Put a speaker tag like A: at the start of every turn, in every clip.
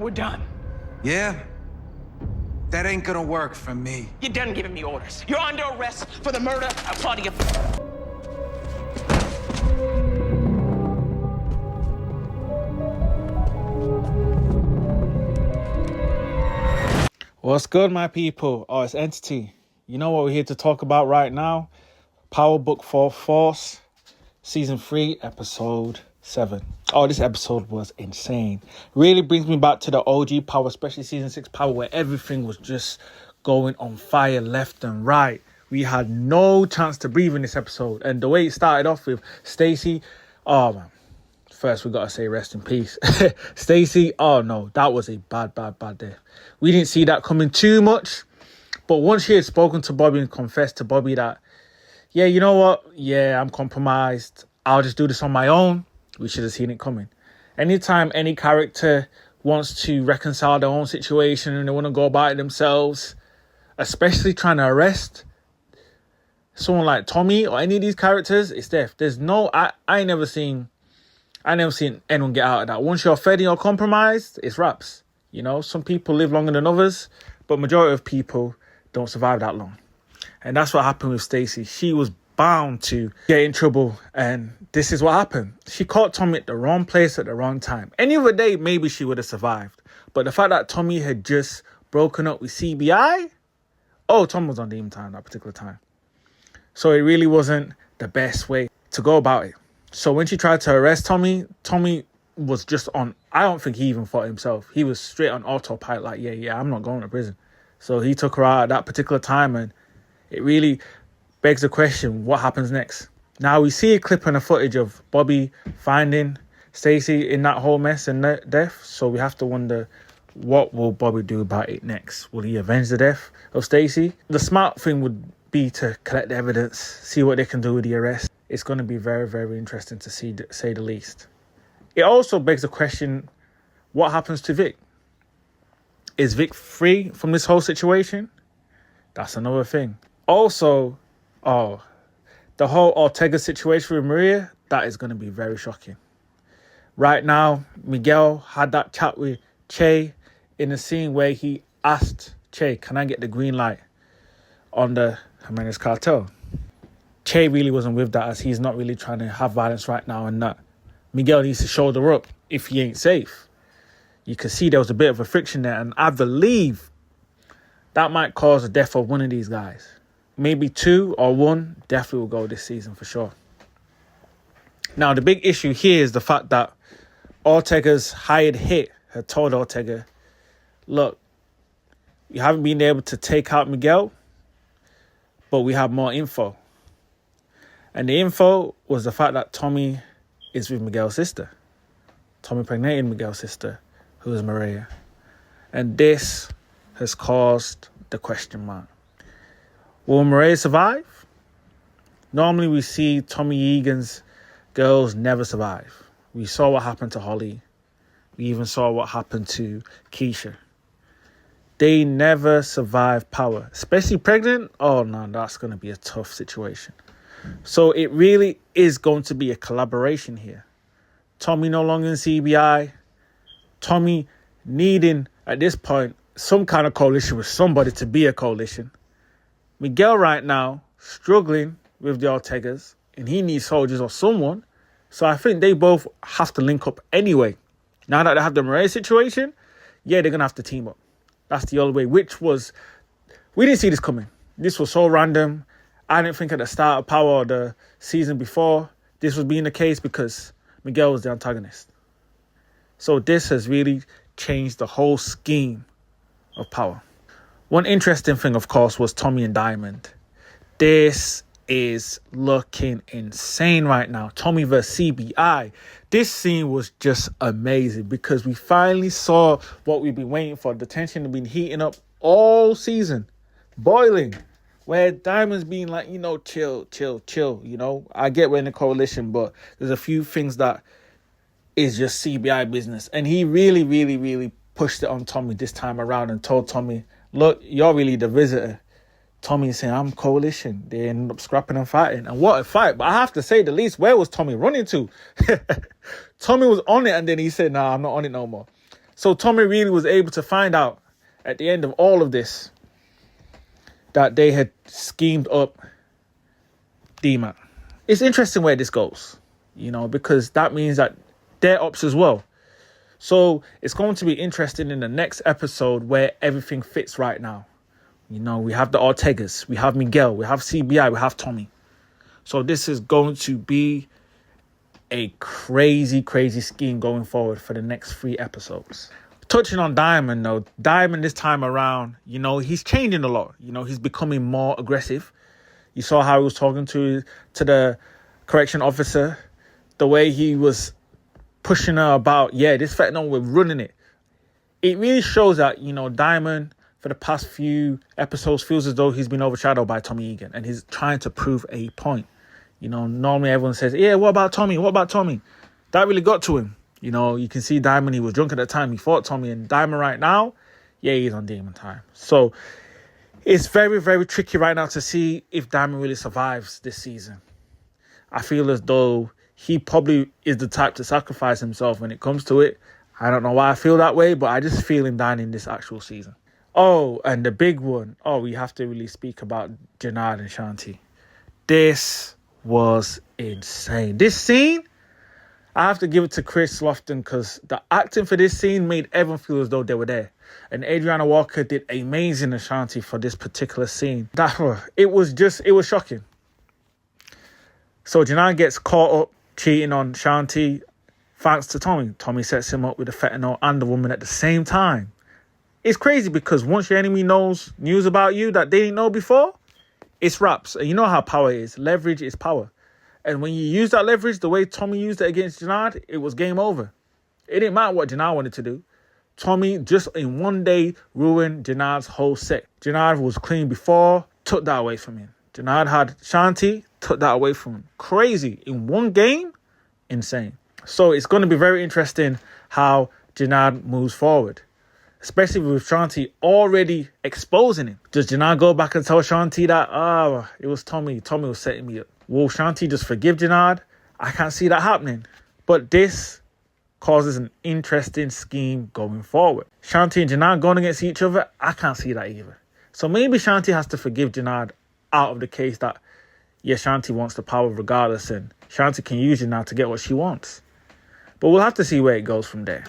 A: We're done.
B: Yeah? That ain't gonna work for me.
A: You're done giving me orders. You're under arrest for the murder of Claudia.
C: What's good, my people? Oh, it's Entity. You know what we're here to talk about right now? Power Book 4 Force, Season 3, Episode 7. Oh, this episode was insane. Really brings me back to the OG Power, especially Season 6 Power, where everything was just going on fire left and right. We had no chance to breathe in this episode. And the way it started off with Stacy, oh man. First, we got to say rest in peace. Stacy, oh no, that was a bad day. We didn't see that coming too much. But once she had spoken to Bobby and confessed to Bobby that, yeah, you know what? Yeah, I'm compromised. I'll just do this on my own. We should have seen it coming. Anytime any character wants to reconcile their own situation and they want to go about it themselves, especially trying to arrest someone like Tommy or any of these characters, it's death. There's no, I ain't never seen anyone get out of that. Once you're fed and you're compromised, it's wraps. You know, some people live longer than others, but majority of people don't survive that long. And that's what happened with Stacy. She was bound to get in trouble, and this is what happened. She caught Tommy at the wrong place at the wrong time. Any other day, maybe she would have survived. But the fact that Tommy had just broken up with CBI, Tommy was on demon time that particular time. So it really wasn't the best way to go about it. So when she tried to arrest Tommy, Tommy was just on, I don't think he even fought himself. He was straight on autopilot, like, yeah, I'm not going to prison. So he took her out at that particular time, and it really begs the question, what happens next? Now we see a clip and a footage of Bobby finding Stacy in that whole mess and death. So we have to wonder, what will Bobby do about it next? Will he avenge the death of Stacy? The smart thing would be to collect the evidence, see what they can do with the arrest. It's going to be very, very interesting to see, say the least. It also begs the question, what happens to Vic? Is Vic free from this whole situation? That's another thing. Also, the whole Ortega situation with Maria, that is going to be very shocking. Right now, Miguel had that chat with Che in the scene where he asked Che, can I get the green light on the Jimenez cartel? Che really wasn't with that, as he's not really trying to have violence right now, and that Miguel needs to shoulder up if he ain't safe. You can see there was a bit of a friction there, and I believe that might cause the death of one of these guys. Maybe two or one definitely will go this season for sure. Now, the big issue here is the fact that Ortega's hired hit had told Ortega, look, you haven't been able to take out Miguel, but we have more info. And the info was the fact that Tommy is with Miguel's sister. Tommy impregnated Miguel's sister, who is Maria. And this has caused the question mark. Will Maria survive? Normally we see Tommy Egan's girls never survive. We saw what happened to Holly. We even saw what happened to Keisha. They never survive power. Especially pregnant. Oh no, that's going to be a tough situation. So it really is going to be a collaboration here. Tommy no longer in CBI. Tommy needing, at this point, some kind of coalition with somebody to be a coalition. Miguel right now struggling with the Ortegas, and he needs soldiers or someone. So I think they both have to link up anyway. Now that they have the Maria situation, yeah, they're going to have to team up. That's the only way, we didn't see this coming. This was so random. I didn't think at the start of Power or the season before this was being the case, because Miguel was the antagonist. So this has really changed the whole scheme of Power. One interesting thing, of course, was Tommy and Diamond. This is looking insane right now. Tommy versus CBI. This scene was just amazing, because we finally saw what we've been waiting for. The tension had been heating up all season, boiling. Where Diamond's being like, chill. I get we're in a coalition, but there's a few things that is just CBI business. And he really, really, really pushed it on Tommy this time around and told Tommy, look, you're really the visitor. Tommy saying, I'm coalition. They ended up scrapping and fighting. And what a fight. But I have to say the least, where was Tommy running to? Tommy was on it, and then he said, nah, I'm not on it no more. So Tommy really was able to find out at the end of all of this that they had schemed up D-Man. It's interesting where this goes, because that means that they're ops as well. So it's going to be interesting in the next episode where everything fits right now. We have the Ortegas, we have Miguel, we have CBI, we have Tommy. So this is going to be a crazy, crazy scheme going forward for the next 3 episodes. Touching on Diamond, though, Diamond this time around, he's changing a lot. He's becoming more aggressive. You saw how he was talking to the correction officer, the way he was pushing her about, this fentanyl, we're running it. It really shows that, Diamond, for the past few episodes, feels as though he's been overshadowed by Tommy Egan, and he's trying to prove a point. Normally everyone says, what about Tommy? What about Tommy? That really got to him. You can see Diamond, he was drunk at the time. He fought Tommy, and Diamond right now, he's on demon time. So it's very, very tricky right now to see if Diamond really survives this season. I feel as though he probably is the type to sacrifice himself when it comes to it. I don't know why I feel that way, but I just feel him dying in this actual season. Oh, and the big one. Oh, we have to really speak about Janard and Shanti. This was insane. This scene, I have to give it to Chris Lofton because the acting for this scene made everyone feel as though they were there. And Adriana Walker did amazing as Shanti for this particular scene. It was shocking. So Janard gets caught up cheating on Shanti thanks to Tommy. Tommy sets him up with the fentanyl and the woman at the same time. It's crazy because once your enemy knows news about you that they didn't know before, it's wraps. And you know how power is. Leverage is power. And when you use that leverage, the way Tommy used it against Janard, it was game over. It didn't matter what Janard wanted to do. Tommy just in one day ruined Janard's whole set. Janard was clean before, took that away from him. Janard had Shanti, took that away from him. Crazy. In one game, insane. So it's going to be very interesting how Janard moves forward. Especially with Shanti already exposing him. Does Janard go back and tell Shanti that, it was Tommy. Tommy was setting me up. Will Shanti just forgive Janard? I can't see that happening. But this causes an interesting scheme going forward. Shanti and Janard going against each other, I can't see that either. So maybe Shanti has to forgive Janard out of the case that, Shanti wants the power regardless, and Shanti can use Janard to get what she wants. But we'll have to see where it goes from there.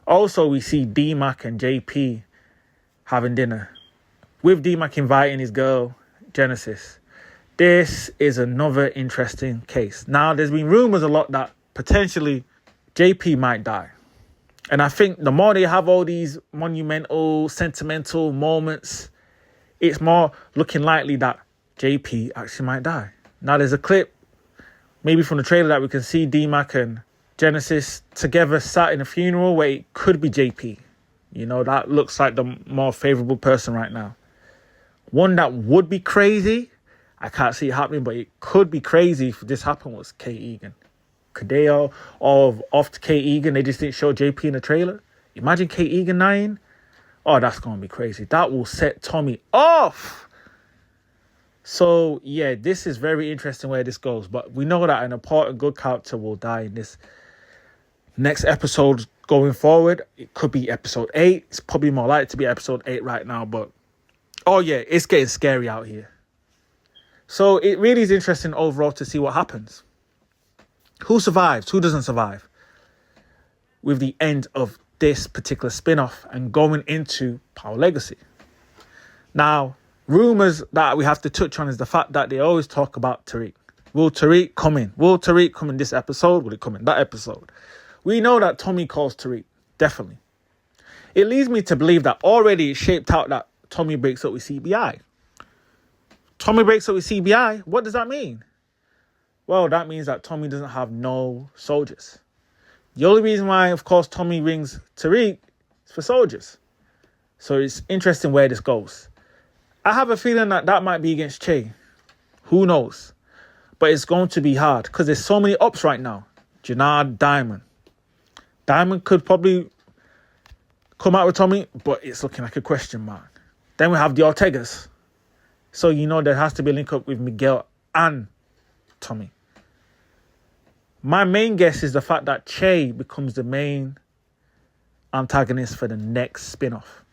C: Also, we see D-Mac and JP having dinner, with D-Mac inviting his girl, Genesis. This is another interesting case. Now, there's been rumors a lot that potentially JP might die. And I think the more they have all these monumental, sentimental moments, it's more looking likely that JP actually might die. Now, there's a clip, maybe from the trailer, that we can see D-Mac and Genesis together sat in a funeral where it could be JP. That looks like the more favorable person right now. One that would be crazy, I can't see it happening, but it could be crazy if this happened, was Kate Egan. Could they all off to Kate Egan? They just didn't show JP in the trailer. Imagine Kate Egan dying. Oh, that's going to be crazy. That will set Tommy off. So, this is very interesting where this goes. But we know that an important good character will die in this next episode going forward. It could be episode 8. It's probably more likely to be episode 8 right now. But, it's getting scary out here. So, it really is interesting overall to see what happens. Who survives? Who doesn't survive? With the end of this particular spin-off and going into Power Legacy. Now, rumours that we have to touch on is the fact that they always talk about Tariq. Will Tariq come in? Will Tariq come in this episode? Will it come in that episode? We know that Tommy calls Tariq. Definitely. It leads me to believe that already it's shaped out that Tommy breaks up with CBI. Tommy breaks up with CBI? What does that mean? Well, that means that Tommy doesn't have no soldiers. The only reason why, of course, Tommy rings Tariq is for soldiers. So it's interesting where this goes. I have a feeling that might be against Che. Who knows? But it's going to be hard because there's so many ops right now. Janard, Diamond. Diamond could probably come out with Tommy, but it's looking like a question mark. Then we have the Ortegas. So there has to be a link up with Miguel and Tommy. My main guess is the fact that Che becomes the main antagonist for the next spin-off.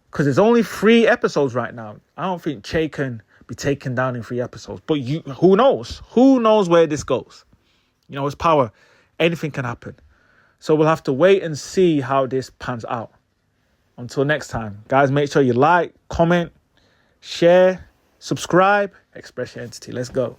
C: Because there's only 3 episodes right now. I don't think Che can be taken down in 3 episodes. But who knows? Who knows where this goes? You know, it's power. Anything can happen. So we'll have to wait and see how this pans out. Until next time, guys, make sure you like, comment, share, subscribe, express your entity. Let's go.